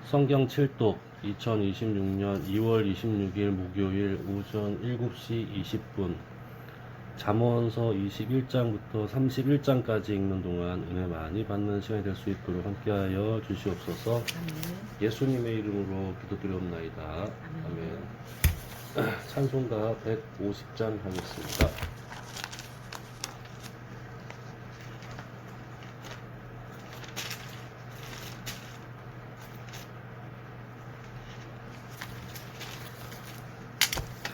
성경 7독 2026년 2월 26일 목요일 오전 7시 20분 잠언서 21장부터 31장까지 읽는 동안 은혜 많이 받는 시간이 될 수 있도록 함께하여 주시옵소서. 아멘. 예수님의 이름으로 기도드리옵나이다. 아멘. 찬송가 150장 하겠습니다.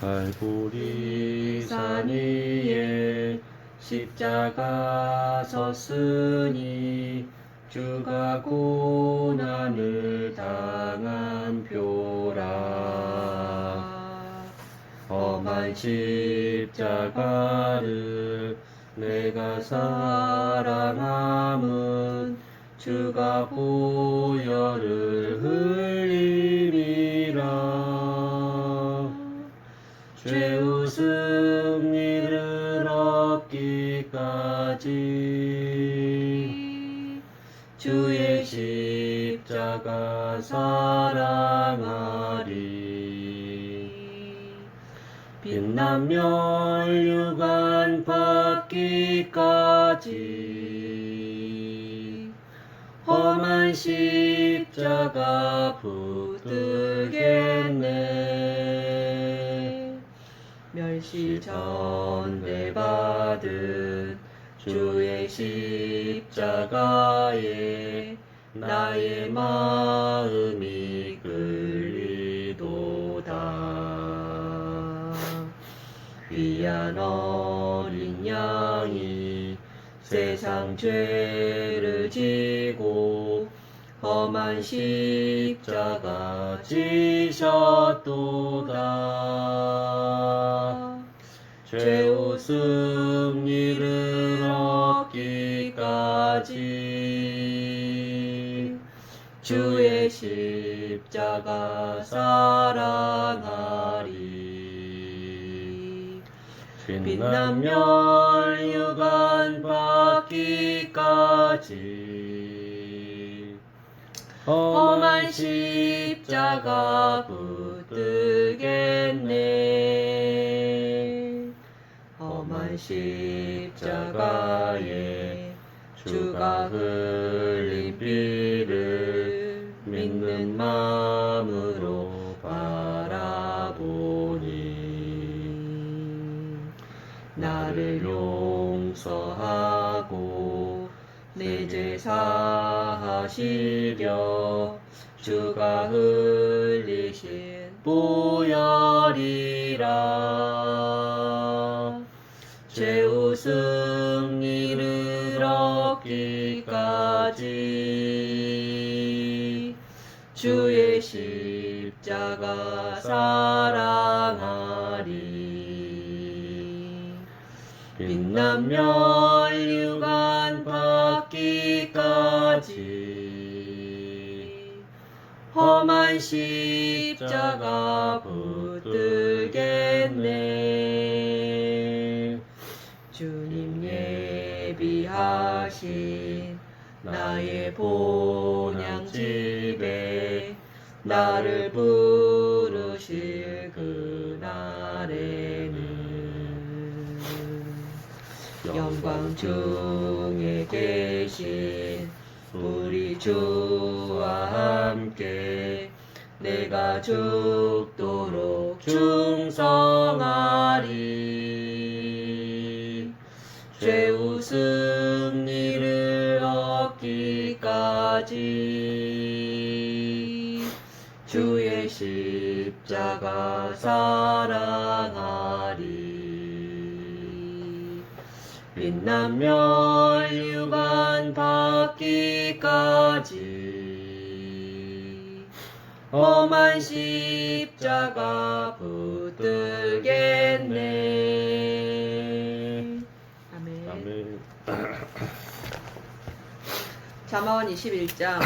갈보리 산 위에 십자가 섰으니 주가 고난을 당한 표라. 험한 십자가를 내가 사랑함은 주가 보혈을 흘림이라. 죄의 승리를 얻기까지 주의 십자가 사랑하리. 빛난 멸류관 받기까지 험한 십자가 붙들겠네. 멸시 전대받은 주의 십자가에 나의 마음이 끌리도다. 귀한 어린 양이 세상 죄를 지고 험한 십자가 지셨도다. 죄의 승리를 얻기까지 주의 십자가 사랑하리. 빛난 멸류관 받기까지 험한 십자가 붙들겠네. 험한 십자가에 주가 흘린 피를 믿는 마음으로 바라보니 나를 용서하고 내 죄 사하시려 주가 흘리신 보혈이라. 죄의 승리를 얻기까지 주의 십자가 사랑하리. 빛난 멸류관 받기까지 험한 십자가 붙들겠네. 주님 예비하신 나의 본향집에 나를 부르실 그날에는 영광 중에 계신 우리 주와 함께 내가 죽도록 충성하리. 죄의 승리를 얻기까지 주의 십자가 사랑하리. 빛난 멸류관 받기까지 험한 십자가 붙들겠네. 아멘. 아멘. 잠언 21장.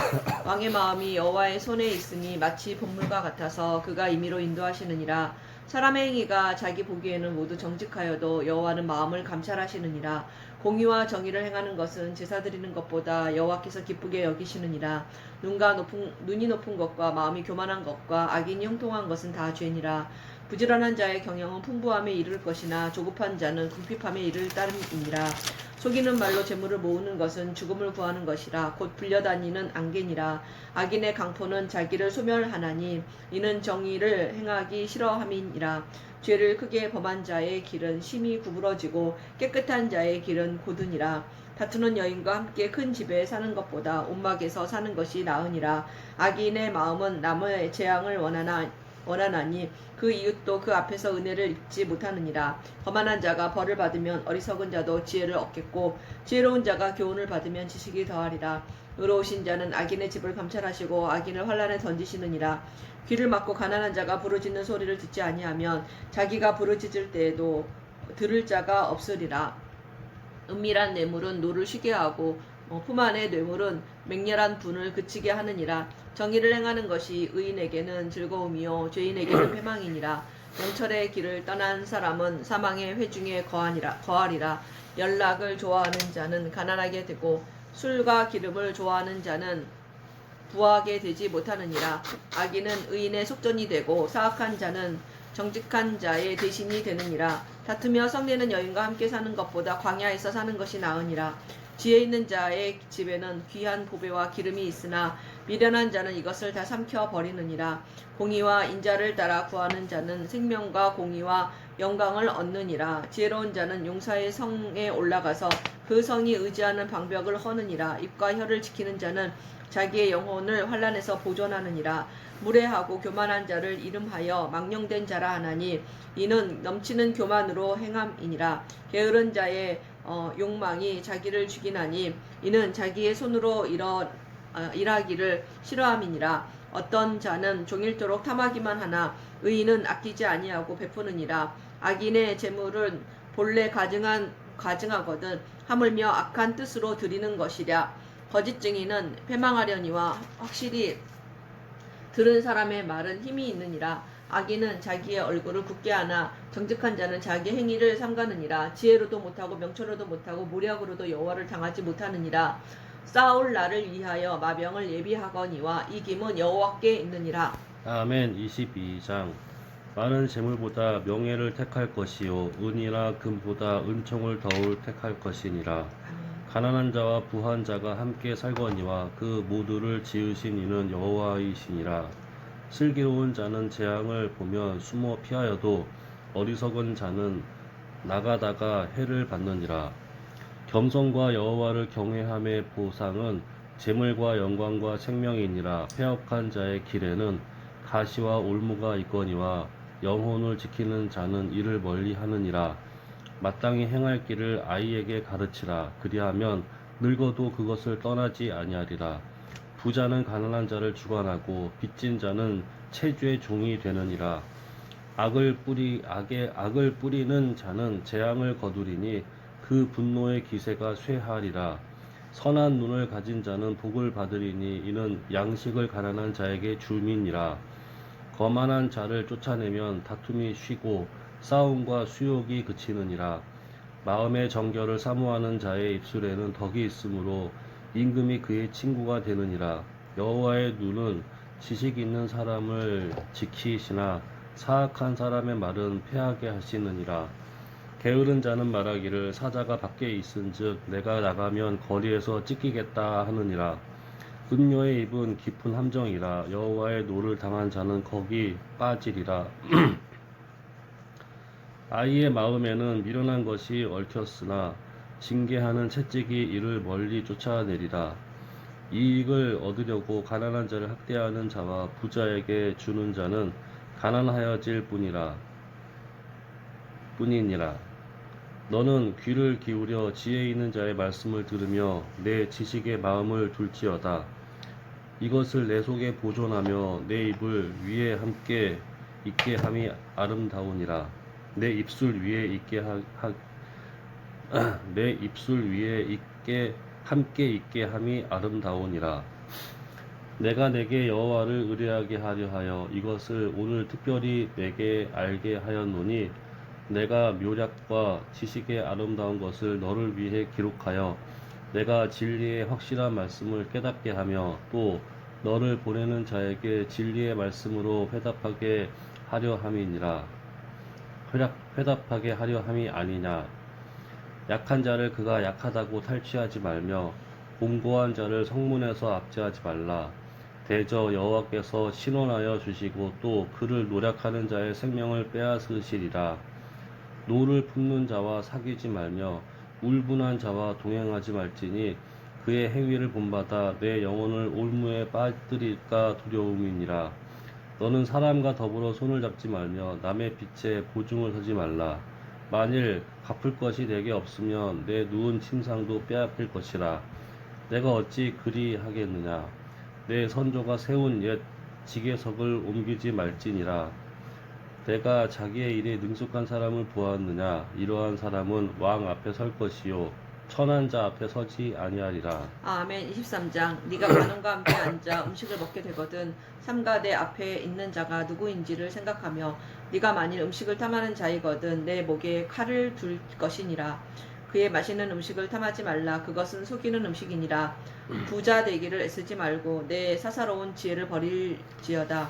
왕의 마음이 여호와의 손에 있으니 마치 본물과 같아서 그가 임의로 인도하시느니라. 사람의 행위가 자기 보기에는 모두 정직하여도 여호와는 마음을 감찰하시느니라. 공의와 정의를 행하는 것은 제사 드리는 것보다 여호와께서 기쁘게 여기시느니라. 눈이 높은 것과 마음이 교만한 것과 악인이 형통한 것은 다 죄니라. 부지런한 자의 경영은 풍부함에 이를 것이나 조급한 자는 궁핍함에 이를 따름이니라. 속이는 말로 재물을 모으는 것은 죽음을 구하는 것이라. 곧 불려다니는 안개니라. 악인의 강포는 자기를 소멸하나니 이는 정의를 행하기 싫어함이니라. 죄를 크게 범한 자의 길은 심히 구부러지고 깨끗한 자의 길은 고드니라. 다투는 여인과 함께 큰 집에 사는 것보다 온막에서 사는 것이 나으니라. 악인의 마음은 남의 재앙을 원하나니 그 이웃도 그 앞에서 은혜를 입지 못하느니라. 거만한 자가 벌을 받으면 어리석은 자도 지혜를 얻겠고 지혜로운 자가 교훈을 받으면 지식이 더하리라. 의로우신 자는 악인의 집을 감찰하시고 악인을 환란에 던지시느니라. 귀를 막고 가난한 자가 부르짖는 소리를 듣지 아니하면 자기가 부르짖을 때에도 들을 자가 없으리라. 은밀한 뇌물은 노를 쉬게 하고 품 안의 뇌물은 맹렬한 분을 그치게 하느니라. 정의를 행하는 것이 의인에게는 즐거움이요 죄인에게는 패망이니라. 명철의 길을 떠난 사람은 사망의 회중에 거하리라. 연락을 좋아하는 자는 가난하게 되고 술과 기름을 좋아하는 자는 부하게 되지 못하느니라. 악인은 의인의 속전이 되고 사악한 자는 정직한 자의 대신이 되느니라. 다투며 성내는 여인과 함께 사는 것보다 광야에서 사는 것이 나으니라. 지혜 있는 자의 집에는 귀한 보배와 기름이 있으나 미련한 자는 이것을 다 삼켜 버리느니라. 공의와 인자를 따라 구하는 자는 생명과 공의와 영광을 얻느니라. 지혜로운 자는 용사의 성에 올라가서 그 성이 의지하는 방벽을 허느니라. 입과 혀를 지키는 자는 자기의 영혼을 환난에서 보존하느니라. 무례하고 교만한 자를 이름하여 망령된 자라 하나니 이는 넘치는 교만으로 행함이니라. 게으른 자의 욕망이 자기를 죽이나니 이는 자기의 손으로 일하기를 싫어함이니라. 어떤 자는 종일토록 탐하기만 하나 의인은 아끼지 아니하고 베푸느니라. 악인의 재물은 본래 가증하거든 하물며 악한 뜻으로 드리는 것이랴. 거짓 증인은 패망하려니와 확실히 들은 사람의 말은 힘이 있느니라. 악인은 자기의 얼굴을 굳게 하나 정직한 자는 자기 행위를 삼가느니라. 지혜로도 못하고 명철로도 못하고 모략으로도 여호와를 당하지 못하느니라. 싸울 날을 위하여 마병을 예비하거니와 이김은 여호와께 있느니라. 아멘. 22장. 많은 재물보다 명예를 택할 것이요 은이나 금보다 은총을 더울 택할 것이니라. 가난한 자와 부한 자가 함께 살거니와 그 모두를 지으신 이는 여호와이시니라. 슬기로운 자는 재앙을 보면 숨어 피하여도 어리석은 자는 나가다가 해를 받느니라. 겸손과 여호와를 경외함의 보상은 재물과 영광과 생명이니라. 패역한 자의 길에는 가시와 올무가 있거니와 영혼을 지키는 자는 이를 멀리 하느니라. 마땅히 행할 길을 아이에게 가르치라. 그리하면 늙어도 그것을 떠나지 아니하리라. 부자는 가난한 자를 주관하고 빚진 자는 체주의 종이 되느니라. 악을 뿌리는 자는 재앙을 거두리니 그 분노의 기세가 쇠하리라. 선한 눈을 가진 자는 복을 받으리니 이는 양식을 가난한 자에게 줌이니라. 거만한 자를 쫓아내면 다툼이 쉬고 싸움과 수욕이 그치느니라. 마음의 정결을 사모하는 자의 입술에는 덕이 있으므로 임금이 그의 친구가 되느니라. 여호와의 눈은 지식 있는 사람을 지키시나 사악한 사람의 말은 패하게 하시느니라. 게으른 자는 말하기를 사자가 밖에 있은즉 내가 나가면 거리에서 찢기겠다 하느니라. 음녀의 입은 깊은 함정이라. 여호와의 노를 당한 자는 거기 빠지리라. 아이의 마음에는 미련한 것이 얽혔으나 징계하는 채찍이 이를 멀리 쫓아내리라. 이익을 얻으려고 가난한 자를 학대하는 자와 부자에게 주는 자는 가난하여질 뿐이니라. 너는 귀를 기울여 지혜 있는 자의 말씀을 들으며 내 지식의 마음을 둘지어다. 이것을 내 속에 보존하며 내 입을 위에 함께 있게 함이 아름다우니라. 내 입술 위에 함께 있게 함이 아름다우니라. 내가 내게 여호와를 의뢰하게 하려 하여 이것을 오늘 특별히 내게 알게 하였노니 내가 묘략과 지식의 아름다운 것을 너를 위해 기록하여 내가 진리의 확실한 말씀을 깨닫게 하며 또 너를 보내는 자에게 진리의 말씀으로 회답하게 하려 함이 아니냐. 약한 자를 그가 약하다고 탈취하지 말며 공고한 자를 성문에서 압제하지 말라. 대저 여호와께서 신원하여 주시고 또 그를 노력하는 자의 생명을 빼앗으시리라. 노를 품는 자와 사귀지 말며 울분한 자와 동행하지 말지니 그의 행위를 본받아 내 영혼을 올무에 빠뜨릴까 두려움이니라. 너는 사람과 더불어 손을 잡지 말며 남의 빛에 보증을 서지 말라. 만일 갚을 것이 내게 없으면 내 누운 침상도 빼앗길 것이라. 내가 어찌 그리 하겠느냐. 내 선조가 세운 옛 지계석을 옮기지 말지니라. 내가 자기의 일에 능숙한 사람을 보았느냐. 이러한 사람은 왕 앞에 설 것이요 천한 자 앞에 서지 아니하리라. 아멘. 23장. 네가 관원과 함께 앉아 음식을 먹게 되거든 삼가 내 앞에 있는 자가 누구인지를 생각하며 네가 만일 음식을 탐하는 자이거든 내 목에 칼을 둘 것이니라. 그의 맛있는 음식을 탐하지 말라. 그것은 속이는 음식이니라. 부자 되기를 애쓰지 말고 내 사사로운 지혜를 버릴지어다.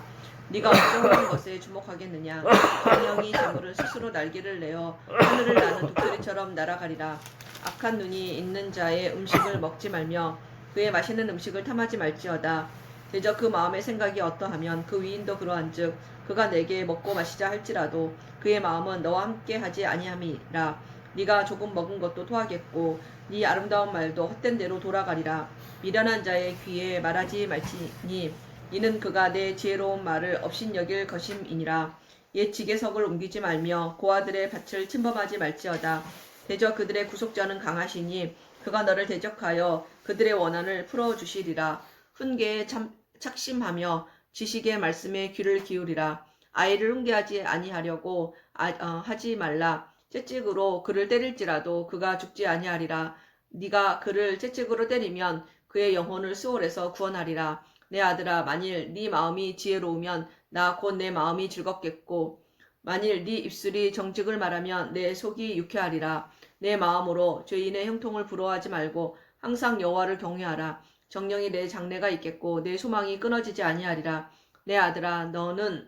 네가 어쩌는 것에 주목하겠느냐. 정령이 재물을 스스로 날개를 내어 하늘을 나는 독수리처럼 날아가리라. 악한 눈이 있는 자의 음식을 먹지 말며 그의 맛있는 음식을 탐하지 말지어다. 대저 그 마음의 생각이 어떠하면 그 위인도 그러한즉 그가 내게 먹고 마시자 할지라도 그의 마음은 너와 함께 하지 아니함이라. 네가 조금 먹은 것도 토하겠고 네 아름다운 말도 헛된 대로 돌아가리라. 미련한 자의 귀에 말하지 말지니 이는 그가 내 지혜로운 말을 업신여길 것임이니라. 옛 지계석을 옮기지 말며 고아들의 밭을 침범하지 말지어다. 대저 그들의 구속자는 강하시니 그가 너를 대적하여 그들의 원한을 풀어주시리라. 훈계에 착심하며 지식의 말씀에 귀를 기울이라. 아이를 훈계하지 아니하려고 하지 말라. 채찍으로 그를 때릴지라도 그가 죽지 아니하리라. 네가 그를 채찍으로 때리면 그의 영혼을 수월에서 구원하리라. 내 아들아, 만일 네 마음이 지혜로우면 나 곧 내 마음이 즐겁겠고 만일 네 입술이 정직을 말하면 내 속이 유쾌하리라. 내 마음으로 죄인의 형통을 부러워하지 말고 항상 여호와를 경외하라. 정령이 내 장래가 있겠고 내 소망이 끊어지지 아니하리라. 내 아들아, 너는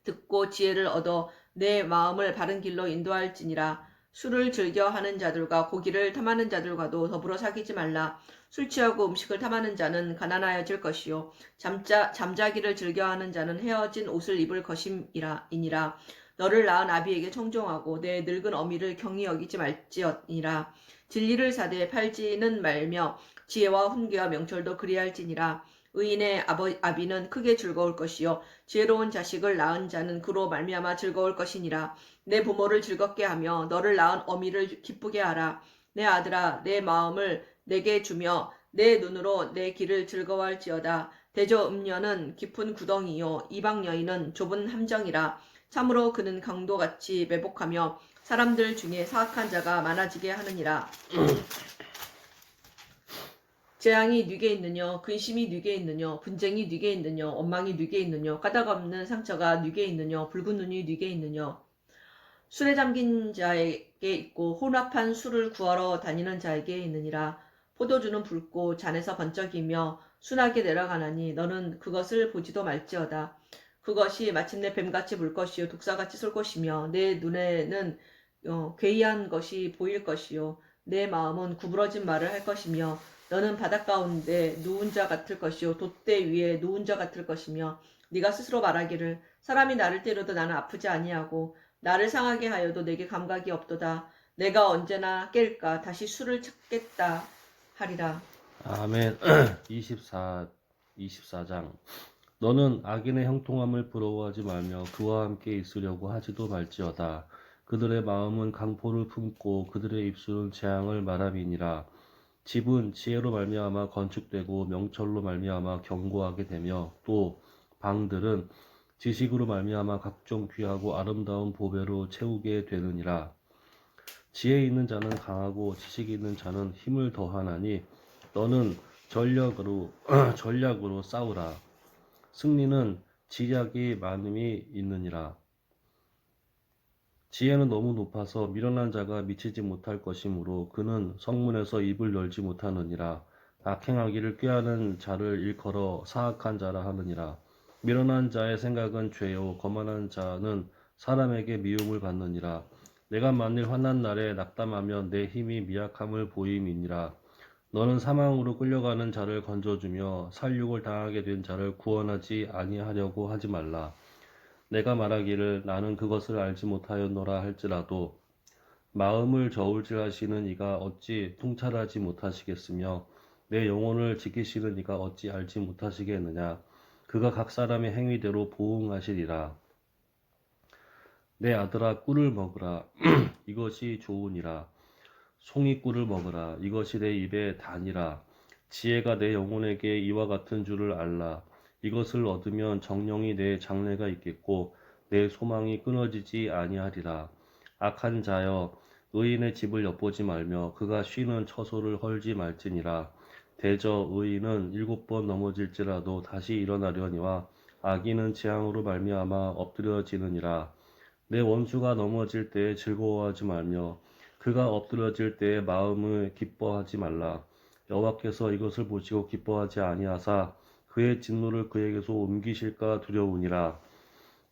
듣고 지혜를 얻어 내 마음을 바른 길로 인도할지니라. 술을 즐겨 하는 자들과 고기를 탐하는 자들과도 더불어 사귀지 말라. 술 취하고 음식을 탐하는 자는 가난하여질 것이요 잠자기를 즐겨하는 자는 헤어진 옷을 입을 것임이니라. 너를 낳은 아비에게 청종하고 내 늙은 어미를 경히 여기지 말지니라. 진리를 사되 팔지는 말며 지혜와 훈계와 명철도 그리할지니라. 의인의 아비는 크게 즐거울 것이요 지혜로운 자식을 낳은 자는 그로 말미암아 즐거울 것이니라. 내 부모를 즐겁게 하며 너를 낳은 어미를 기쁘게 하라. 내 아들아, 내 마음을 내게 주며 내 눈으로 내 길을 즐거워할지어다. 대저 음녀는 깊은 구덩이요 이방 여인은 좁은 함정이라. 참으로 그는 강도같이 매복하며 사람들 중에 사악한 자가 많아지게 하느니라. 재앙이 네게 있느뇨, 근심이 네게 있느뇨, 분쟁이 네게 있느뇨, 원망이 네게 있느뇨, 까닭 없는 상처가 네게 있느뇨, 붉은 눈이 네게 있느뇨. 술에 잠긴 자에게 있고 혼합한 술을 구하러 다니는 자에게 있느니라. 포도주는 붉고 잔에서 번쩍이며 순하게 내려가나니 너는 그것을 보지도 말지어다. 그것이 마침내 뱀같이 물 것이요 독사같이 쏠 것이며 내 눈에는 괴이한 것이 보일 것이요 내 마음은 구부러진 말을 할 것이며 너는 바닷 가운데 누운 자 같을 것이요 돛대 위에 누운 자 같을 것이며 네가 스스로 말하기를 사람이 나를 때려도 나는 아프지 아니하고 나를 상하게 하여도 내게 감각이 없도다. 내가 언제나 깰까 다시 술을 찾겠다 하리라. 아멘. 24장. 너는 악인의 형통함을 부러워하지 말며 그와 함께 있으려고 하지도 말지어다. 그들의 마음은 강포를 품고 그들의 입술은 재앙을 말함이니라. 집은 지혜로 말미암아 건축되고 명철로 말미암아 견고하게 되며 또 방들은 지식으로 말미암아 각종 귀하고 아름다운 보배로 채우게 되느니라. 지혜 있는 자는 강하고 지식 있는 자는 힘을 더하나니 너는 전략으로 싸우라. 승리는 지략이 많음이 있느니라. 지혜는 너무 높아서 미련한 자가 미치지 못할 것이므로 그는 성문에서 입을 열지 못하느니라. 악행하기를 꾀하는 자를 일컬어 사악한 자라 하느니라. 미련한 자의 생각은 죄요 거만한 자는 사람에게 미움을 받느니라. 내가 만일 환난 날에 낙담하면 내 힘이 미약함을 보임이니라. 너는 사망으로 끌려가는 자를 건져주며 살육을 당하게 된 자를 구원하지 아니하려고 하지 말라. 내가 말하기를 나는 그것을 알지 못하였노라 할지라도 마음을 저울질하시는 이가 어찌 통찰하지 못하시겠으며 내 영혼을 지키시는 이가 어찌 알지 못하시겠느냐. 그가 각 사람의 행위대로 보응하시리라. 내 아들아 꿀을 먹으라. 이것이 좋으니라. 송이꿀을 먹으라. 이것이 내 입에 단이라. 지혜가 내 영혼에게 이와 같은 줄을 알라. 이것을 얻으면 정령이 내 장래가 있겠고 내 소망이 끊어지지 아니하리라. 악한 자여 의인의 집을 엿보지 말며 그가 쉬는 처소를 헐지 말지니라. 대저 의인은 7번 넘어질지라도 다시 일어나려니와 악인은 재앙으로 말미암아 엎드려지느니라. 내 원수가 넘어질 때에 즐거워하지 말며 그가 엎드러질 때에 마음을 기뻐하지 말라. 여호와께서 이것을 보시고 기뻐하지 아니하사 그의 진노를 그에게서 옮기실까 두려우니라.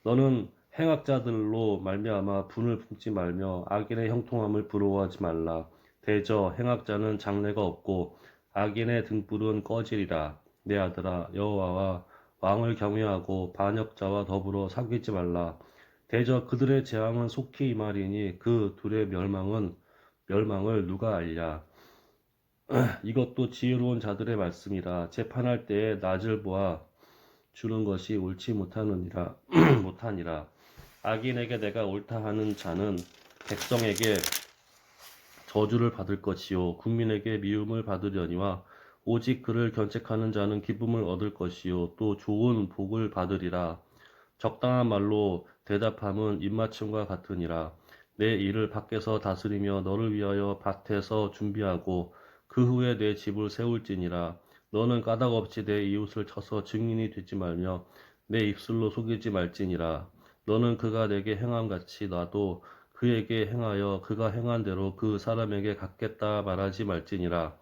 너는 행악자들로 말미암아 분을 품지 말며 악인의 형통함을 부러워하지 말라. 대저 행악자는 장래가 없고 악인의 등불은 꺼지리라. 내 아들아 여호와와 왕을 경외하고 반역자와 더불어 사귀지 말라. 대저 그들의 재앙은 속히 임하리니 그 둘의 멸망을 누가 알랴. 이것도 지혜로운 자들의 말씀이라. 재판할 때에 낯을 보아 주는 것이 옳지 못하느니라 못하니라. 악인에게 내가 옳다 하는 자는 백성에게 저주를 받을 것이요 국민에게 미움을 받으려니와 오직 그를 견책하는 자는 기쁨을 얻을 것이요 또 좋은 복을 받으리라. 적당한 말로 대답함은 입맞춤과 같으니라. 내 일을 밖에서 다스리며 너를 위하여 밭에서 준비하고 그 후에 내 집을 세울지니라. 너는 까닭없이 내 이웃을 쳐서 증인이 되지 말며 내 입술로 속이지 말지니라. 너는 그가 내게 행함같이 나도 그에게 행하여 그가 행한 대로 그 사람에게 갚겠다 말하지 말지니라.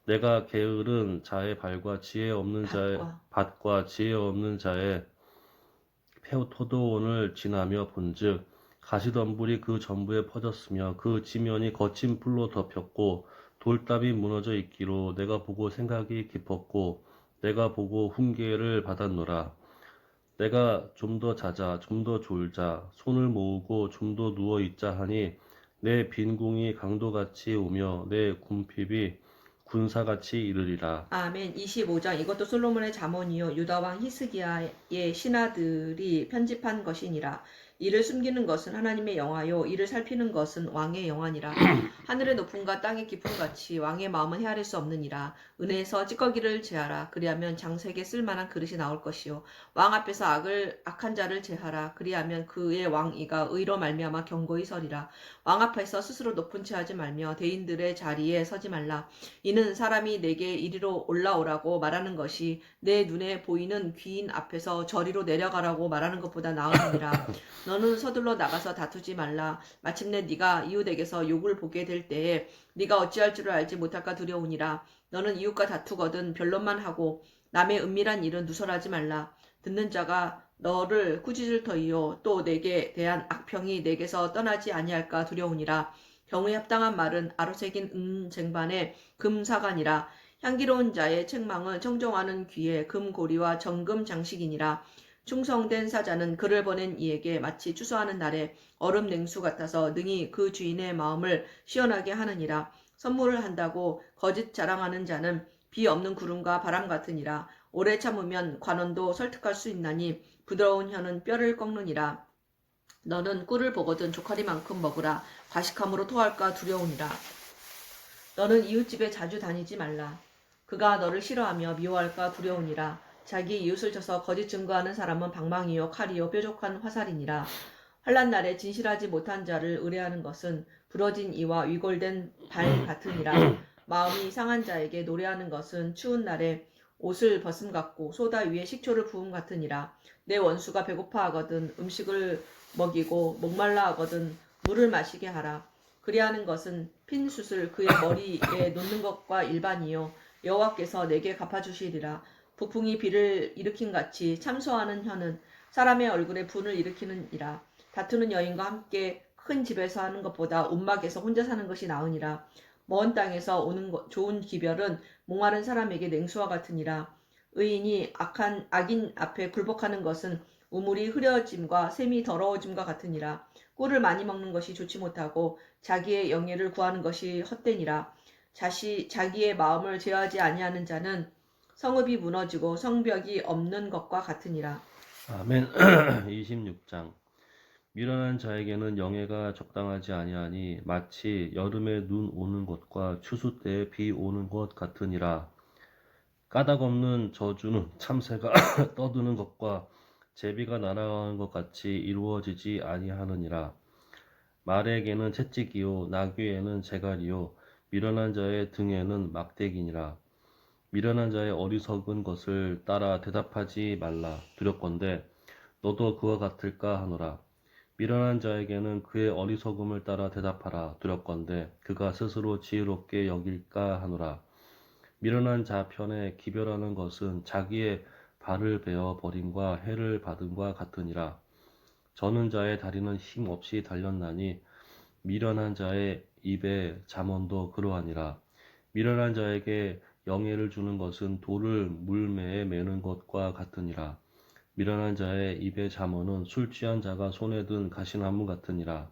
내가 게으른 자의 발과 지혜 없는 자의 밭과 밭과 지혜 없는 자의 토도원을 지나며 본즉 가시덤불이 그 전부에 퍼졌으며 그 지면이 거친 풀로 덮였고 돌담이 무너져 있기로 내가 보고 생각이 깊었고 내가 보고 훈계를 받았노라. 내가 좀 더 자자 좀 더 졸자 손을 모으고 좀 더 누워 있자 하니 내 빈궁이 강도같이 오며 내 궁핍이 군사같이 이르리라. 아멘. 25장 이것도 솔로몬의 잠언이요 유다 왕 히스기야의 신하들이 편집한 것이니라. 이를 숨기는 것은 하나님의 영화요 이를 살피는 것은 왕의 영화니라. 하늘의 높음과 땅의 깊음 같이 왕의 마음은 헤아릴 수 없느니라. 은혜에서 찌꺼기를 제하라. 그리하면 장색에 쓸만한 그릇이 나올 것이요 왕 앞에서 악한 자를 제하라. 그리하면 그의 왕이가 의로 말미암아 견고히 서리라. 왕 앞에서 스스로 높은 채 하지 말며 대인들의 자리에 서지 말라. 이는 사람이 내게 이리로 올라오라고 말하는 것이 내 눈에 보이는 귀인 앞에서 저리로 내려가라고 말하는 것보다 나으니라. 너는 서둘러 나가서 다투지 말라. 마침내 네가 이웃에게서 욕을 보게 될 때에 네가 어찌할 줄을 알지 못할까 두려우니라. 너는 이웃과 다투거든 변론만 하고 남의 은밀한 일은 누설하지 말라. 듣는 자가 너를 꾸짖을 터이요 또 내게 대한 악평이 내게서 떠나지 아니할까 두려우니라. 경우에 합당한 말은 아로새긴 쟁반에 금사관이라. 향기로운 자의 책망은 청정하는 귀에 금고리와 정금 장식이니라. 충성된 사자는 그를 보낸 이에게 마치 추수하는 날에 얼음 냉수 같아서 능히 그 주인의 마음을 시원하게 하느니라. 선물을 한다고 거짓 자랑하는 자는 비 없는 구름과 바람 같으니라. 오래 참으면 관원도 설득할 수 있나니 부드러운 혀는 뼈를 꺾느니라. 너는 꿀을 보거든 조카리만큼 먹으라. 과식함으로 토할까 두려우니라. 너는 이웃집에 자주 다니지 말라. 그가 너를 싫어하며 미워할까 두려우니라. 자기 이웃을 쳐서 거짓 증거하는 사람은 방망이요 칼이요 뾰족한 화살이니라. 환난 날에 진실하지 못한 자를 의뢰하는 것은 부러진 이와 위골된 발 같으니라. 마음이 상한 자에게 노래하는 것은 추운 날에 옷을 벗음 같고 소다 위에 식초를 부음 같으니라. 내 원수가 배고파하거든 음식을 먹이고 목말라 하거든 물을 마시게 하라. 그리하는 것은 핀 숯을 그의 머리에 놓는 것과 일반이요 여호와께서 내게 갚아주시리라. 북풍이 비를 일으킨 같이 참소하는 혀는 사람의 얼굴에 분을 일으키느니라. 다투는 여인과 함께 큰 집에서 하는 것보다 움막에서 혼자 사는 것이 나으니라. 먼 땅에서 오는 좋은 기별은 목마른 사람에게 냉수와 같으니라. 의인이 악인 앞에 굴복하는 것은 우물이 흐려짐과 샘이 더러워짐과 같으니라. 꿀을 많이 먹는 것이 좋지 못하고 자기의 영예를 구하는 것이 헛되니라. 자기의 마음을 제어하지 아니하는 자는 성읍이 무너지고 성벽이 없는 것과 같으니라. 아멘. 26장. 미련한 자에게는 영예가 적당하지 아니하니 마치 여름에 눈 오는 것과 추수 때에 비 오는 것 같으니라. 까닭 없는 저주는 참새가 떠드는 것과 제비가 날아가는 것 같이 이루어지지 아니하느니라. 말에게는 채찍이요 나귀에는 재갈이요 미련한 자의 등에는 막대기니라. 미련한 자의 어리석은 것을 따라 대답하지 말라. 두렵건대 너도 그와 같을까 하노라. 미련한 자에게는 그의 어리석음을 따라 대답하라. 두렵건대 그가 스스로 지혜롭게 여길까 하노라. 미련한 자 편에 기별하는 것은 자기의 발을 베어 버림과 해를 받음과 같으니라. 저는 자의 다리는 힘 없이 달렸나니 미련한 자의 입에 잠언도 그러하니라. 미련한 자에게 영예를 주는 것은 돌을 물매에 매는 것과 같으니라. 미련한 자의 입에 잠언은 술 취한 자가 손에 든 가시나무 같으니라.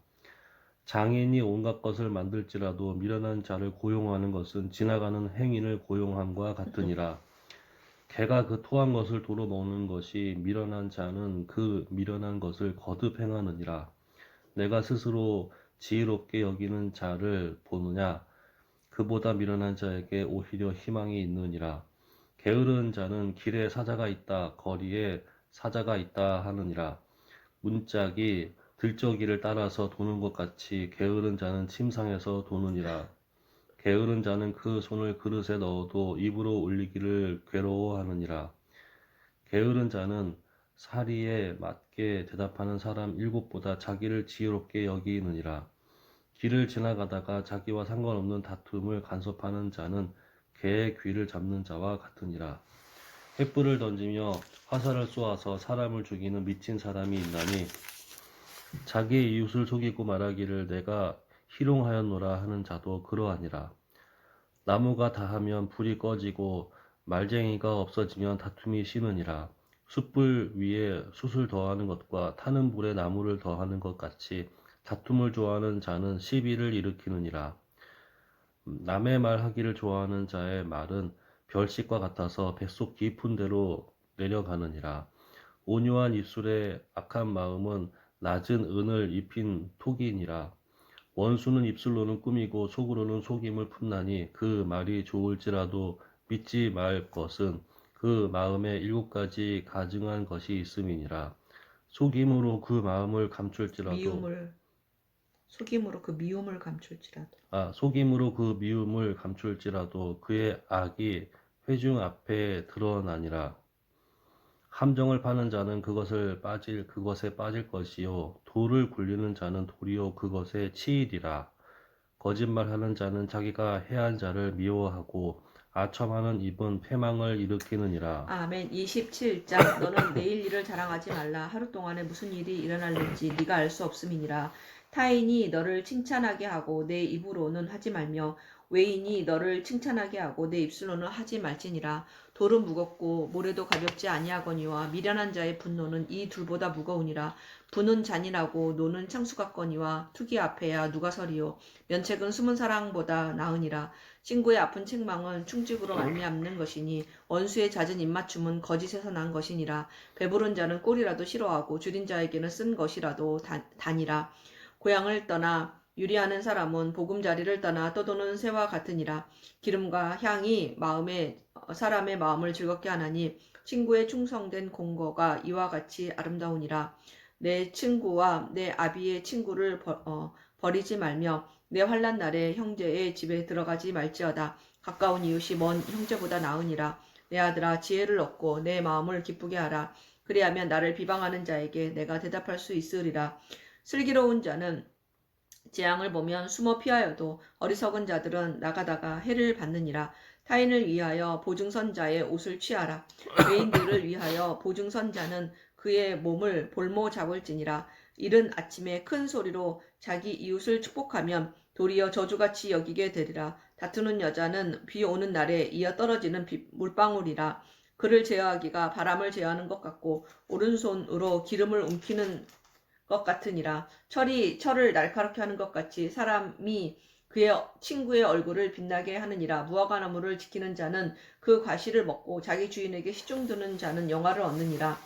장인이 온갖 것을 만들지라도 미련한 자를 고용하는 것은 지나가는 행인을 고용함과 같으니라. 개가 그 토한 것을 도로 먹는 것이 미련한 자는 그 미련한 것을 거듭 행하느니라. 내가 스스로 지혜롭게 여기는 자를 보느냐? 그보다 미련한 자에게 오히려 희망이 있느니라. 게으른 자는 길에 사자가 있다, 거리에 사자가 있다 하느니라. 문짝이 들저기를 따라서 도는 것 같이 게으른 자는 침상에서 도느니라. 게으른 자는 그 손을 그릇에 넣어도 입으로 올리기를 괴로워하느니라. 게으른 자는 사리에 맞게 대답하는 사람 7보다 자기를 지혜롭게 여기느니라. 길을 지나가다가 자기와 상관없는 다툼을 간섭하는 자는 개의 귀를 잡는 자와 같으니라. 횃불을 던지며 화살을 쏘아서 사람을 죽이는 미친 사람이 있나니 자기의 이웃을 속이고 말하기를 내가 희롱하였노라 하는 자도 그러하니라. 나무가 다하면 불이 꺼지고 말쟁이가 없어지면 다툼이 쉬느니라. 숯불 위에 숯을 더하는 것과 타는 불에 나무를 더하는 것 같이 다툼을 좋아하는 자는 시비를 일으키느니라. 남의 말 하기를 좋아하는 자의 말은 별식과 같아서 뱃속 깊은 데로 내려가느니라. 온유한 입술에 악한 마음은 낮은 은을 입힌 톡이니라. 원수는 입술로는 꾸미고 속으로는 속임을 품나니 그 말이 좋을지라도 믿지 말 것은 그 마음에 7가지 가증한 것이 있음이니라. 속임으로 그 마음을 감출지라도 속임으로 그 미움을 감출지라도. 속임으로 그 미움을 감출지라도 그의 악이 회중 앞에 드러나니라. 함정을 파는 자는 그것에 빠질 것이요 돌을 굴리는 자는 도리어 그것에 치이리라. 거짓말하는 자는 자기가 해한 자를 미워하고 아첨하는 입은 패망을 일으키느니라. 아멘. 27장. 너는 내일 일을 자랑하지 말라. 하루 동안에 무슨 일이 일어날는지 네가 알 수 없음이니라. 타인이 너를 칭찬하게 하고 내 입으로는 하지 말며 외인이 너를 칭찬하게 하고 내 입술로는 하지 말지니라. 돌은 무겁고 모래도 가볍지 아니하거니와 미련한 자의 분노는 이 둘보다 무거우니라. 분은 잔인하고 노는 창수 같거니와 투기 앞에야 누가 서리요. 면책은 숨은 사랑보다 나으니라. 친구의 아픈 책망은 충직으로 말미암는 것이니 원수의 잦은 입맞춤은 거짓에서 난 것이니라. 배부른 자는 꼴이라도 싫어하고 줄인 자에게는 쓴 것이라도 다니라. 고향을 떠나 유리하는 사람은 보금자리를 떠나 떠도는 새와 같으니라. 기름과 향이 사람의 마음을 즐겁게 하나니 친구의 충성된 공거가 이와 같이 아름다우니라. 내 친구와 내 아비의 친구를 버리지 말며 내 환난 날에 형제의 집에 들어가지 말지어다. 가까운 이웃이 먼 형제보다 나으니라. 내 아들아 지혜를 얻고 내 마음을 기쁘게 하라. 그리하면 나를 비방하는 자에게 내가 대답할 수 있으리라. 슬기로운 자는 재앙을 보면 숨어 피하여도 어리석은 자들은 나가다가 해를 받느니라. 타인을 위하여 보증선자의 옷을 취하라. 죄인들을 위하여 보증선자는 그의 몸을 볼모 잡을지니라. 이른 아침에 큰 소리로 자기 이웃을 축복하면 도리어 저주같이 여기게 되리라. 다투는 여자는 비 오는 날에 이어 떨어지는 물방울이라. 그를 제어하기가 바람을 제어하는 것 같고 오른손으로 기름을 움키는 것 같으니라. 철이 철을 날카롭게 하는 것 같이 사람이 그의 친구의 얼굴을 빛나게 하느니라. 무화과 나무를 지키는 자는 그 과실을 먹고 자기 주인에게 시중 드는 자는 영화를 얻느니라.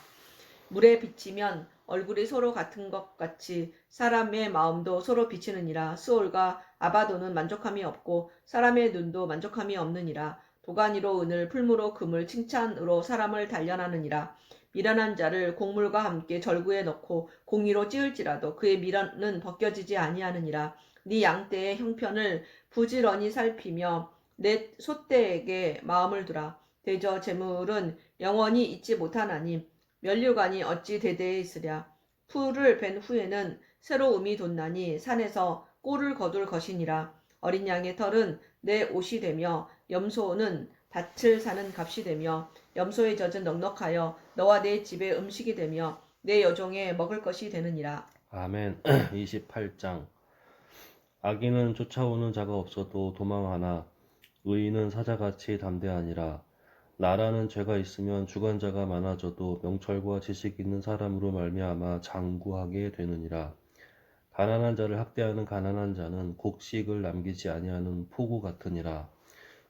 물에 비치면 얼굴이 서로 같은 것 같이 사람의 마음도 서로 비치느니라. 스올과 아바도는 만족함이 없고 사람의 눈도 만족함이 없느니라. 도가니로 은을 풀무로 금을 칭찬으로 사람을 단련하느니라. 미련한 자를 곡물과 함께 절구에 넣고 공의로 찌을지라도 그의 미련은 벗겨지지 아니하느니라. 네 양떼의 형편을 부지런히 살피며 내 소떼에게 마음을 두라. 대저 재물은 영원히 잊지 못하나니 면류관이 어찌 대대에 있으랴. 풀을 벤 후에는 새로움이 돋나니 산에서 꼴을 거둘 것이니라. 어린 양의 털은 내 옷이 되며 염소는 밭을 사는 값이 되며 염소의 젖은 넉넉하여 너와 내 집의 음식이 되며 내 여종의 먹을 것이 되느니라. 아멘. 28장. 악인은 쫓아오는 자가 없어도 도망하나 의인은 사자같이 담대하니라. 나라는 죄가 있으면 주관자가 많아져도 명철과 지식 있는 사람으로 말미암아 장구하게 되느니라. 가난한 자를 학대하는 가난한 자는 곡식을 남기지 아니하는 포구 같으니라.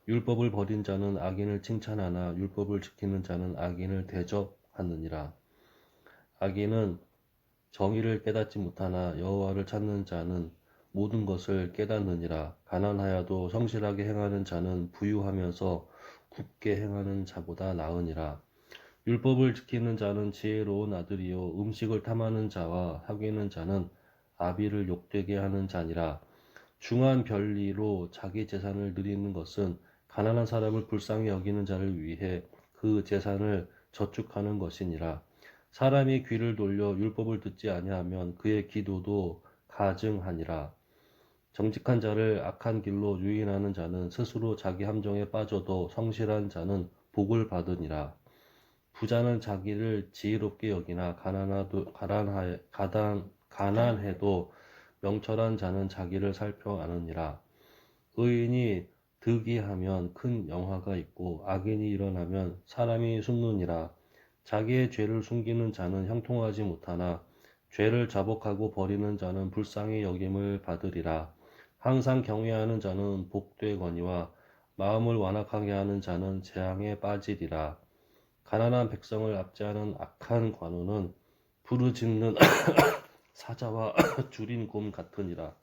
율법을 버린 자는 악인을 칭찬하나 율법을 지키는 자는 악인을 대접하느니라. 악인은 정의를 깨닫지 못하나 여호와를 찾는 자는 모든 것을 깨닫느니라. 가난하여도 성실하게 행하는 자는 부유하면서 굳게 행하는 자보다 나으니라. 율법을 지키는 자는 지혜로운 아들이요 음식을 탐하는 자와 사귀는 자는 아비를 욕되게 하는 자니라. 중한 별리로 자기 재산을 누리는 것은 가난한 사람을 불쌍히 여기는 자를 위해 그 재산을 저축하는 것이니라. 사람이 귀를 돌려 율법을 듣지 아니하면 그의 기도도 가증하니라. 정직한 자를 악한 길로 유인하는 자는 스스로 자기 함정에 빠져도 성실한 자는 복을 받으니라. 부자는 자기를 지혜롭게 여기나 가난해도 명철한 자는 자기를 살펴 아느니라. 의인이 득이하면 큰 영화가 있고 악인이 일어나면 사람이 숨느니라. 자기의 죄를 숨기는 자는 형통하지 못하나 죄를 자복하고 버리는 자는 불쌍히 여김을 받으리라. 항상 경외하는 자는 복되거니와 마음을 완악하게 하는 자는 재앙에 빠지리라. 가난한 백성을 압제하는 악한 관우는 부르짖는 사자와 줄인 곰 같으니라.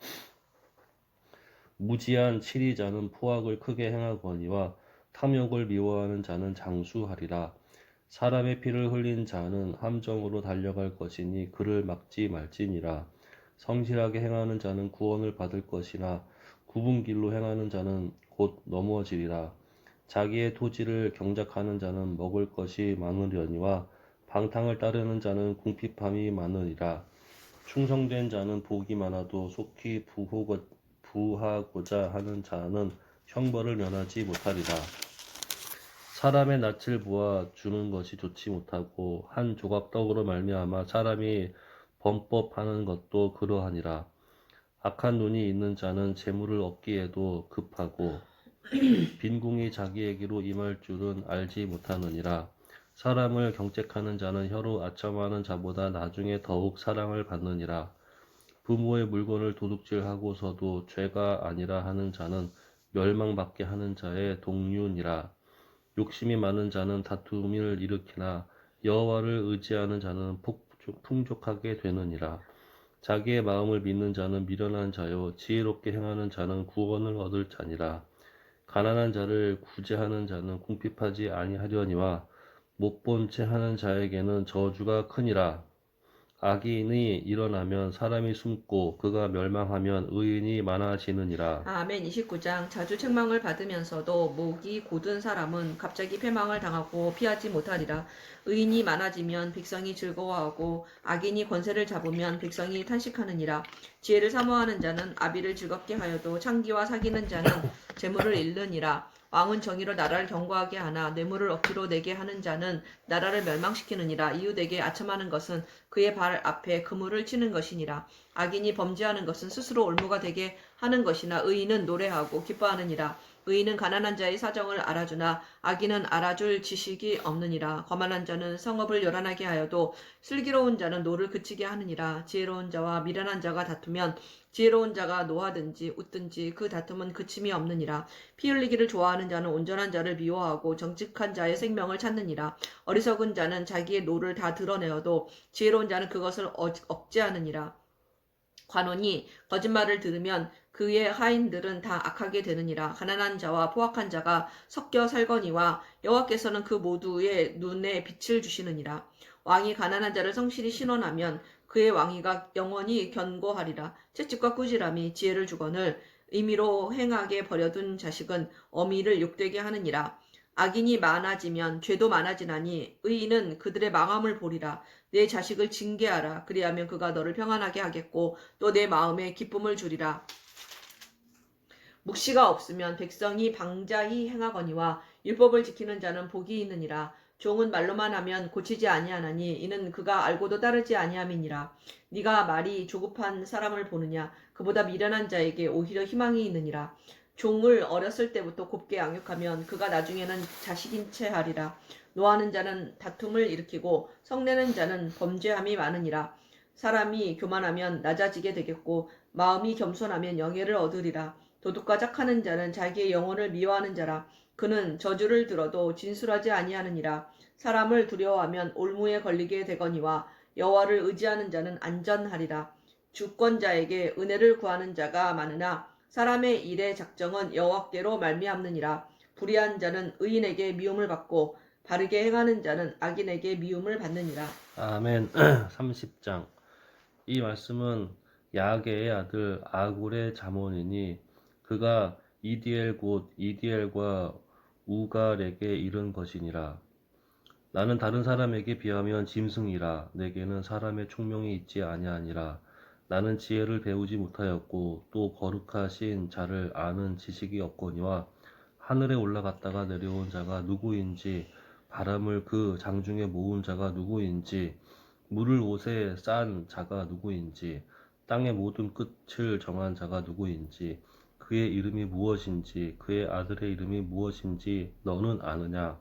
무지한 치리자는 포악을 크게 행하거니와 탐욕을 미워하는 자는 장수하리라. 사람의 피를 흘린 자는 함정으로 달려갈 것이니 그를 막지 말지니라. 성실하게 행하는 자는 구원을 받을 것이나 굽은 길로 행하는 자는 곧 넘어지리라. 자기의 토지를 경작하는 자는 먹을 것이 많으려니와 방탕을 따르는 자는 궁핍함이 많으리라. 충성된 자는 복이 많아도 속히 부하고자 하는 자는 형벌을 면하지 못하리라. 사람의 낯을 보아 주는 것이 좋지 못하고 한 조각 떡으로 말미암아 사람이 범법하는 것도 그러하니라. 악한 눈이 있는 자는 재물을 얻기에도 급하고 빈궁이 자기에게로 임할 줄은 알지 못하느니라. 사람을 경책하는 자는 혀로 아첨하는 자보다 나중에 더욱 사랑을 받느니라. 부모의 물건을 도둑질하고서도 죄가 아니라 하는 자는 멸망받게 하는 자의 동류니라. 욕심이 많은 자는 다툼을 일으키나 여호와를 의지하는 자는 풍족하게 되느니라. 자기의 마음을 믿는 자는 미련한 자요 지혜롭게 행하는 자는 구원을 얻을 자니라. 가난한 자를 구제하는 자는 궁핍하지 아니하려니와 못 본 채 하는 자에게는 저주가 크니라. 악인이 일어나면 사람이 숨고 그가 멸망하면 의인이 많아지느니라. 아멘. 29장. 자주 책망을 받으면서도 목이 곧은 사람은 갑자기 패망을 당하고 피하지 못하리라. 의인이 많아지면 백성이 즐거워하고 악인이 권세를 잡으면 백성이 탄식하느니라. 지혜를 사모하는 자는 아비를 즐겁게 하여도 창기와 사귀는 자는 재물을 잃느니라. 왕은 정의로 나라를 견고하게 하나 뇌물을 억지로 내게 하는 자는 나라를 멸망시키느니라. 이웃에게 아첨하는 것은 그의 발 앞에 그물을 치는 것이니라. 악인이 범죄하는 것은 스스로 올무가 되게 하는 것이나 의인은 노래하고 기뻐하느니라. 의인은 가난한 자의 사정을 알아주나 악인은 알아줄 지식이 없느니라. 거만한 자는 성읍을 요란하게 하여도 슬기로운 자는 노를 그치게 하느니라. 지혜로운 자와 미련한 자가 다투면 지혜로운 자가 노하든지 웃든지 그 다툼은 그침이 없느니라. 피 흘리기를 좋아하는 자는 온전한 자를 미워하고 정직한 자의 생명을 찾느니라. 어리석은 자는 자기의 노를 다 드러내어도 지혜로운 자는 그것을 억제하느니라. 관원이 거짓말을 들으면 그의 하인들은 다 악하게 되느니라. 가난한 자와 포악한 자가 섞여 살거니와 여호와께서는 그 모두의 눈에 빛을 주시느니라. 왕이 가난한 자를 성실히 신원하면 그의 왕위가 영원히 견고하리라. 채찍과 꾸지람이 지혜를 주거늘 의미로 행하게 버려둔 자식은 어미를 욕되게 하느니라. 악인이 많아지면 죄도 많아지나니 의인은 그들의 망함을 보리라. 내 자식을 징계하라. 그리하면 그가 너를 평안하게 하겠고 또 내 마음에 기쁨을 주리라. 묵시가 없으면 백성이 방자히 행하거니와 율법을 지키는 자는 복이 있느니라. 종은 말로만 하면 고치지 아니하나니 이는 그가 알고도 따르지 아니함이니라. 네가 말이 조급한 사람을 보느냐 그보다 미련한 자에게 오히려 희망이 있느니라. 종을 어렸을 때부터 곱게 양육하면 그가 나중에는 자식인 채 하리라. 노하는 자는 다툼을 일으키고 성내는 자는 범죄함이 많으니라. 사람이 교만하면 낮아지게 되겠고 마음이 겸손하면 영예를 얻으리라. 도둑과 짝하는 자는 자기의 영혼을 미워하는 자라. 그는 저주를 들어도 진술하지 아니하느니라. 사람을 두려워하면 올무에 걸리게 되거니와 여호와를 의지하는 자는 안전하리라. 주권자에게 은혜를 구하는 자가 많으나 사람의 일의 작정은 여호와께로 말미암느니라. 불의한 자는 의인에게 미움을 받고 바르게 행하는 자는 악인에게 미움을 받느니라. 아멘. 30장. 이 말씀은 야게의 아들 아굴의 자문이니 그가 이디엘 곧 이디엘과 우갈에게 이른 것이니라. 나는 다른 사람에게 비하면 짐승이라. 내게는 사람의 총명이 있지 아니하니라. 나는 지혜를 배우지 못하였고 또 거룩하신 자를 아는 지식이 없거니와 하늘에 올라갔다가 내려온 자가 누구인지 바람을 그 장중에 모은 자가 누구인지 물을 옷에 싼 자가 누구인지 땅의 모든 끝을 정한 자가 누구인지 그의 이름이 무엇인지 그의 아들의 이름이 무엇인지 너는 아느냐?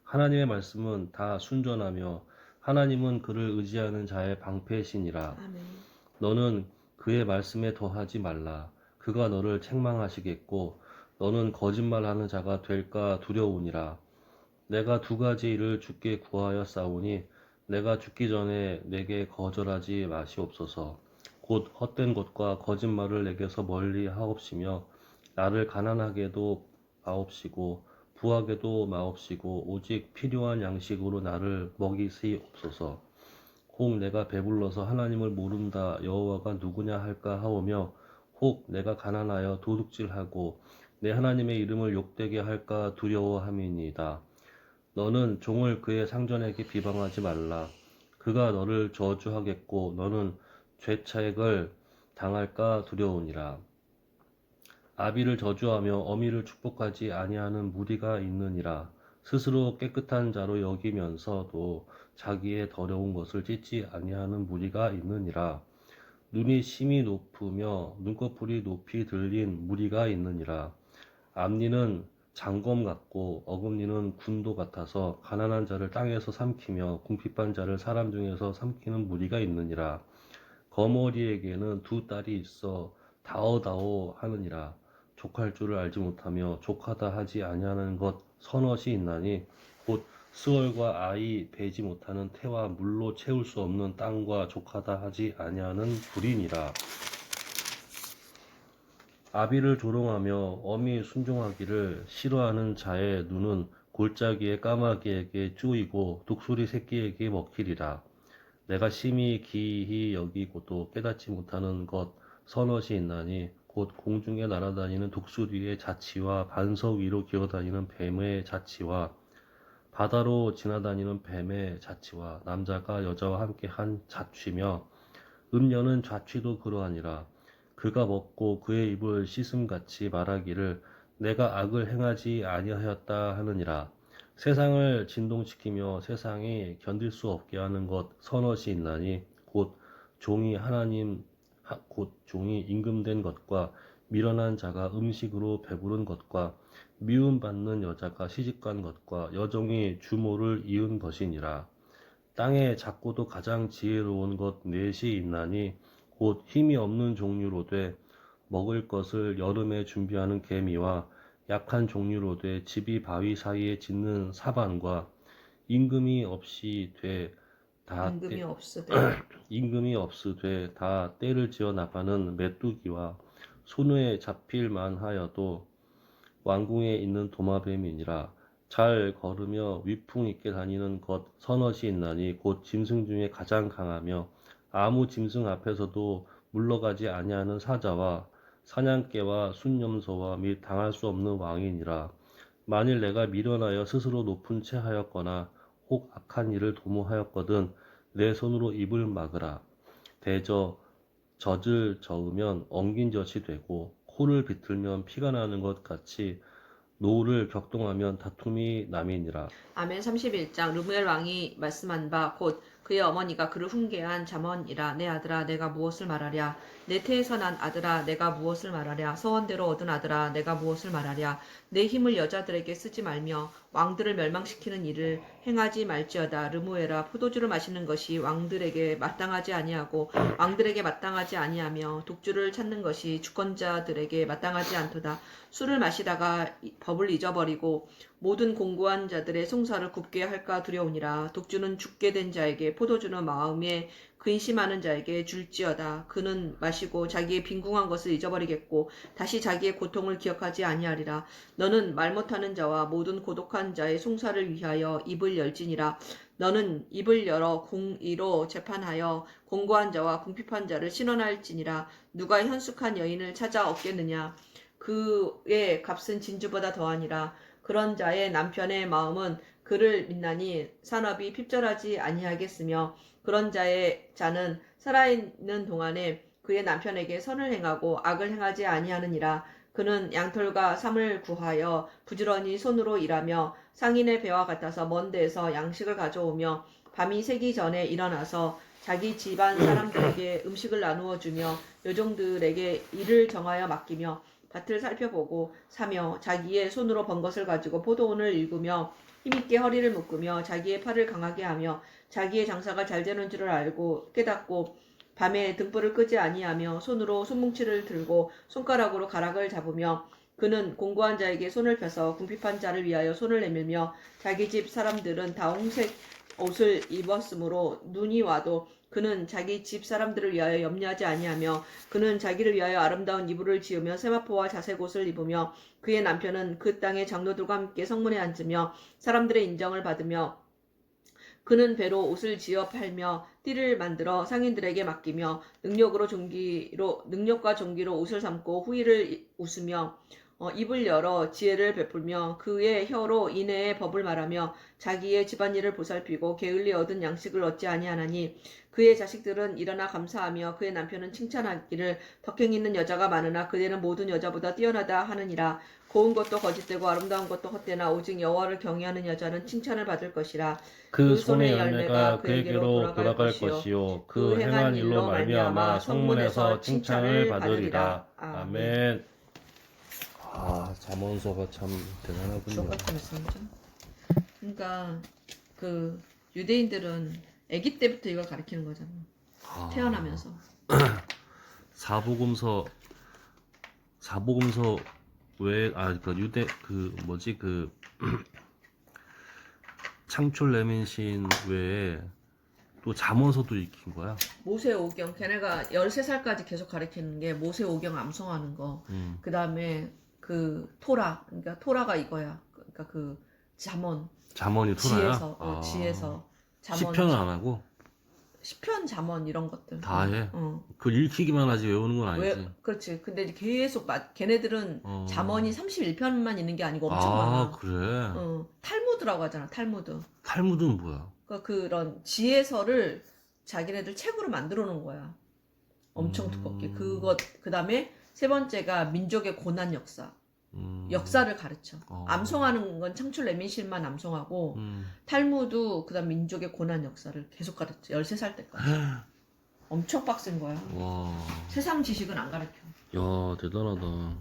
하나님의 말씀은 다 순전하며 하나님은 그를 의지하는 자의 방패시니라. 아멘. 너는 그의 말씀에 더하지 말라. 그가 너를 책망하시겠고 너는 거짓말하는 자가 될까 두려우니라. 내가 두 가지 일을 주께 구하여 싸우니 내가 죽기 전에 내게 거절하지 마시옵소서. 곧 헛된 것과 거짓말을 내게서 멀리 하옵시며 나를 가난하게도 마옵시고 부하게도 마옵시고 오직 필요한 양식으로 나를 먹이시옵소서. 혹 내가 배불러서 하나님을 모른다 여호와가 누구냐 할까 하오며 혹 내가 가난하여 도둑질하고 내 하나님의 이름을 욕되게 할까 두려워함이니이다. 너는 종을 그의 상전에게 비방하지 말라. 그가 너를 저주하겠고 너는 죄차액을 당할까 두려우니라. 아비를 저주하며 어미를 축복하지 아니하는 무리가 있느니라. 스스로 깨끗한 자로 여기면서도 자기의 더러운 것을 찢지 아니하는 무리가 있느니라. 눈이 심히 높으며 눈꺼풀이 높이 들린 무리가 있느니라. 앞니는 장검 같고 어금니는 군도 같아서 가난한 자를 땅에서 삼키며 궁핍한 자를 사람 중에서 삼키는 무리가 있느니라. 거머리에게는 두 딸이 있어 다오다오 하느니라. 족할 줄을 알지 못하며 족하다 하지 아니하는 것 서넛이 있나니 곧 스월과 아이 베지 못하는 태와 물로 채울 수 없는 땅과 족하다 하지 아니하는 불이니라. 아비를 조롱하며 어미 순종하기를 싫어하는 자의 눈은 골짜기의 까마귀에게 쪼이고 독수리 새끼에게 먹히리라. 내가 심히 기이 여기고도 깨닫지 못하는 것 서너시 있나니 곧 공중에 날아다니는 독수리의 자치와 반석 위로 기어다니는 뱀의 자치와 바다로 지나다니는 뱀의 자치와 남자가 여자와 함께 한 자취며 음녀는 자취도 그러하니라. 그가 먹고 그의 입을 씻음같이 말하기를 내가 악을 행하지 아니하였다 하느니라. 세상을 진동시키며 세상이 견딜 수 없게 하는 것 서너시 있나니 곧 종이 임금된 것과 미련한 자가 음식으로 배부른 것과 미움받는 여자가 시집간 것과 여종이 주모를 이은 것이니라. 땅에 작고도 가장 지혜로운 것 넷이 있나니 곧 힘이 없는 종류로 돼 먹을 것을 여름에 준비하는 개미와 약한 종류로 돼 집이 바위 사이에 짓는 사반과 임금이 없이 임금이 없으되 임금이 없으되 다 때를 지어 나가는 메뚜기와 손에 잡힐 만하여도 왕궁에 있는 도마뱀이니라. 잘 걸으며 위풍 있게 다니는 것 서너시 있나니 곧 짐승 중에 가장 강하며 아무 짐승 앞에서도 물러가지 아니하는 사자와 사냥개와 순념소와 및 당할 수 없는 왕이니라. 만일 내가 미련하여 스스로 높은 채 하였거나 혹 악한 일을 도모하였거든 내 손으로 입을 막으라. 대저 젖을 저으면 엉긴 젖이 되고 코를 비틀면 피가 나는 것 같이 노를 격동하면 다툼이 남이니라. 아멘. 31장 르무엘 왕이 말씀한 바 곧 그의 어머니가 그를 훈계한 잠언이라. 내 아들아 내가 무엇을 말하랴. 내 태에서 난 아들아 내가 무엇을 말하랴. 서원대로 얻은 아들아 내가 무엇을 말하랴. 내 힘을 여자들에게 쓰지 말며 왕들을 멸망시키는 일을 행하지 말지어다. 르무엘아 포도주를 마시는 것이 왕들에게 마땅하지 아니하고 왕들에게 마땅하지 아니하며 독주를 찾는 것이 주권자들에게 마땅하지 않도다. 술을 마시다가 법을 잊어버리고 모든 공고한 자들의 송사를 굽게 할까 두려우니라. 독주는 죽게 된 자에게 포도주는 마음에 근심하는 자에게 줄지어다. 그는 마시고 자기의 빈궁한 것을 잊어버리겠고 다시 자기의 고통을 기억하지 아니하리라. 너는 말 못하는 자와 모든 고독한 자의 송사를 위하여 입을 열지니라. 너는 입을 열어 공의로 재판하여 공고한 자와 궁핍한 자를 신원할지니라. 누가 현숙한 여인을 찾아 얻겠느냐. 그의 값은 진주보다 더하니라. 그런 자의 남편의 마음은 그를 믿나니 산업이 핍절하지 아니하겠으며 그런 자는 살아있는 동안에 그의 남편에게 선을 행하고 악을 행하지 아니하느니라. 그는 양털과 삼을 구하여 부지런히 손으로 일하며 상인의 배와 같아서 먼 데에서 양식을 가져오며 밤이 새기 전에 일어나서 자기 집안 사람들에게 음식을 나누어 주며 여종들에게 일을 정하여 맡기며 밭을 살펴보고 사며 자기의 손으로 번 것을 가지고 포도원을 일구며 힘있게 허리를 묶으며 자기의 팔을 강하게 하며 자기의 장사가 잘 되는 줄을 알고 깨닫고 밤에 등불을 끄지 아니하며 손으로 손뭉치를 들고 손가락으로 가락을 잡으며 그는 공고한 자에게 손을 펴서 궁핍한 자를 위하여 손을 내밀며 자기 집 사람들은 다 홍색 옷을 입었으므로 눈이 와도 그는 자기 집 사람들을 위하여 염려하지 아니하며 그는 자기를 위하여 아름다운 이불을 지으며 세마포와 자색 옷을 입으며 그의 남편은 그 땅의 장로들과 함께 성문에 앉으며 사람들의 인정을 받으며 그는 배로 옷을 지어 팔며 띠를 만들어 상인들에게 맡기며 능력과 종기로 옷을 삼고 후일을 웃으며 입을 열어 지혜를 베풀며 그의 혀로 인애의 법을 말하며 자기의 집안일을 보살피고 게을리 얻은 양식을 얻지 아니하나니 그의 자식들은 일어나 감사하며 그의 남편은 칭찬하기를 덕행 있는 여자가 많으나 그대는 모든 여자보다 뛰어나다 하느니라. 고운 것도 거짓되고 아름다운 것도 헛되나 오직 여호와를 경외하는 여자는 칭찬을 받을 것이라. 그 손의 열매가 그에게로 돌아갈 것이요 그 행한 일로 말미암아 성문에서 칭찬을 받으리라. 아멘. 잠언서가 참 대단하군요. 주옥 같은 말씀이죠. 그러니까 그 유대인들은 아기 때부터 이걸 가르치는 거잖아. 태어나면서. 사복음서 외에 창출 레민신 외에 또 잠언서도 익힌 거야. 모세오경 걔네가 13살까지 계속 가르치는 게 모세오경 암송하는 거. 그다음에 그 토라. 그러니까 토라가 이거야. 그러니까 그 잠언. 잠언이 토라야? 지에서 잠언. 시편은 안 하고? 시편, 잠언 이런 것들. 다 해? 어. 그걸 읽히기만 하지 외우는 건 아니지. 그렇지. 근데 이제 계속 걔네들은 잠언이 31편만 있는 게 아니고 엄청 아, 많아. 그래? 탈무드라고 하잖아. 탈무드. 탈무드는 뭐야? 그러니까 그런 지혜서를 자기네들 책으로 만들어 놓은 거야. 엄청 두껍게. 그다음에 세 번째가 민족의 고난 역사. 역사를 가르쳐. 암송하는 건 창출 레민실만 암송하고 탈무드 그다음 민족의 고난 역사를 계속 가르쳐. 13살 때까지. 엄청 빡센 거야. 와. 세상 지식은 안 가르쳐. 야, 대단하다.